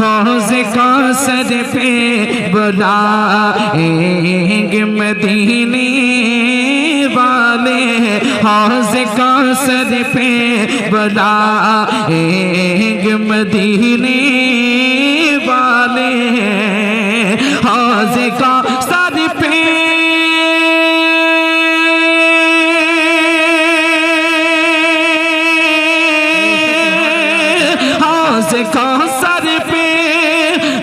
हौज़े कौसर पे बुलाएंगे मदीने वाले, हौज़े कौसर पे बुलाएंगे मदीने वाले, हौज़े कौसर पे हौज़े कौसर पे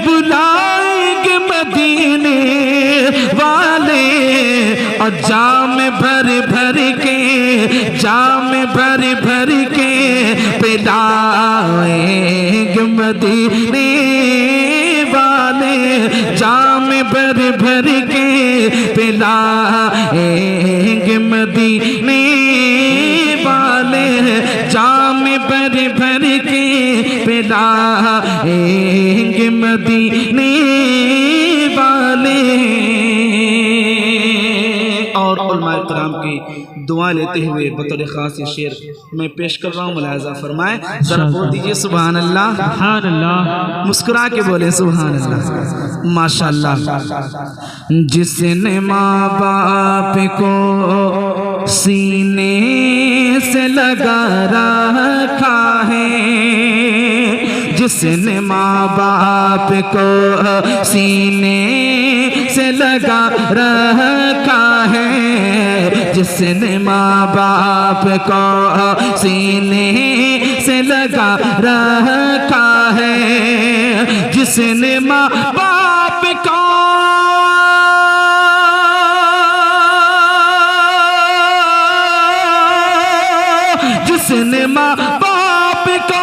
बुलाएंगे मदीने वाले, और जाम भर भर के, जाम भर भर के पिलाएंगे मदीने वाले, जाम भर भर के पिलाएंगे मदीने वाले, जाम भर भर के पिलाएंगे मदीने वाले। और उलमाए किराम की दुआ लेते हुए बतौर खास शेर मैं पेश कर रहा हूँ, मुलाहिज़ा फरमाएं। जरा बोल दीजिए सुभान अल्लाह, सुभान अल्लाह, मुस्कुरा के बोले सुभान अल्लाह, माशाअल्लाह। जिसने माँ बाप को सीने से लगा रखा है, जिसने माँ बाप को सीने से लगा रखा है, जिसने माँ बाप को सीने से लगा रखा है, जिसने माँ बाप को जिसने माँ बाप को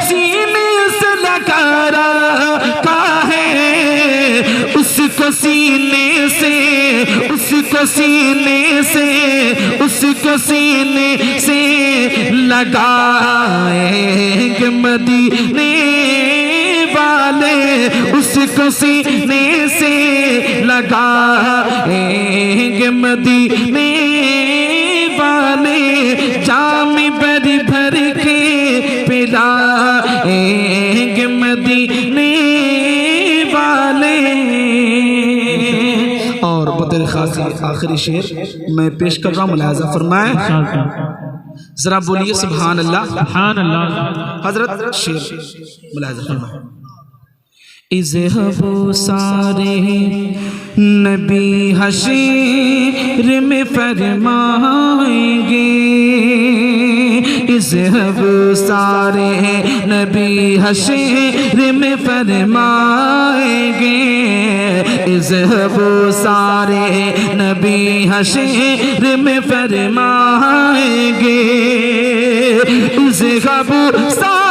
सीने से लगा रखा है, उसको सीने से, उसको सीने से, उसको सीने से लगाएंगे मदीने वाले, उसको सीने से लगाएंगे मदीने वाले, जाम भर भर के पिलाएंगे मदीने वाले। और बतौर खास आखिरी शेर मैं पेश कर रहा हूँ, मुलाहिज़ा फरमाएं। जरा बोलिए सुभान अल्लाह, सुभान अल्लाह। हजरत शेर मुलाहिज़ा फरमाएं। इज़हबू सारे नबी हशीर में फरमाएंगे, इज़हबू सारे नबी हशीर में फरमाएंगे, इज़हबू सारे नबी हशीर में फरमाएंगे, इज़हबू सारे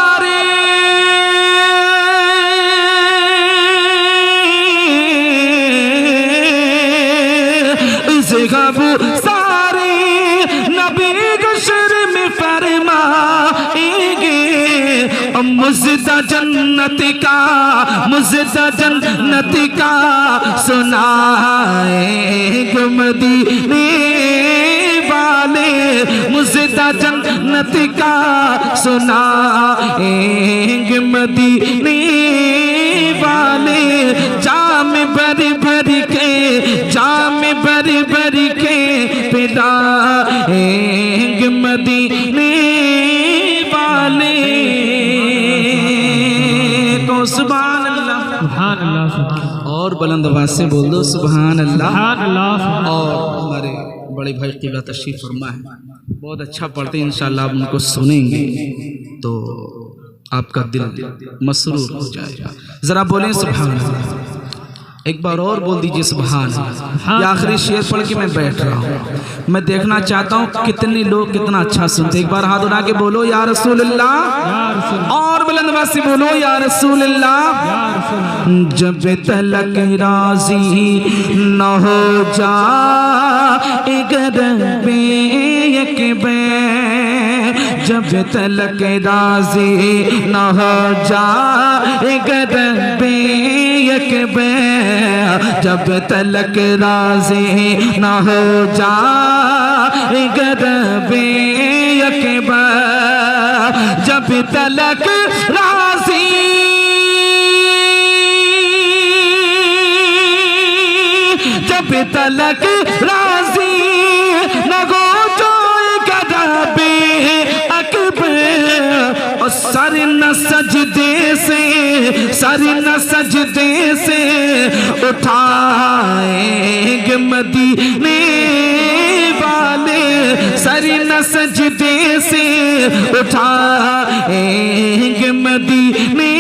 इज़हबू सारे नबी हशीर में फरमाएंगे, मुज़दा जन्नत का, मुज़दा जन्नत का सुनाएंगे मदीने वाले, मुज़दा जन्नत का सुनाएंगे मदीने वाले, जाम भर भर के, जाम भर भर के पिलाएंगे मदीने वाले को। सुभान अल्लाह, सुभान अल्लाह। और बुलंद आवाज से बोल दो सुभान अल्लाह, सुभान अल्लाह। और हमारे बड़े भाई क़िबला तशरीफ़ फरमा है, बहुत अच्छा पढ़ते हैं, इंशाअल्लाह आप उनको सुनेंगे तो आपका दिल मसरूर हो जाएगा। जरा बोलें सुभान अल्लाह, एक बार और बोल दीजिए सुभान अल्लाह। ये आखिरी शेर पढ़ के मैं बैठ रहा हूँ, मैं देखना चाहता हूँ कितने लोग कितना अच्छा सुनते। एक बार हाथ उठा के बोलो या रसूल अल्लाह, और बुलंद आवाज से बोलो या रसूल अल्लाह। जब तलक राजी न हो जाए एक बैर, जब तलक राजी न हो जाए एक बैर, जब तलक राजी न हो जाए एक बैर, जब तलक राजी तलक राजी न गो जो गदाबे अकबर और सर न सजदे से उठाएंगे मदीने वाले सर न सजदे से उठाएंगे मदीने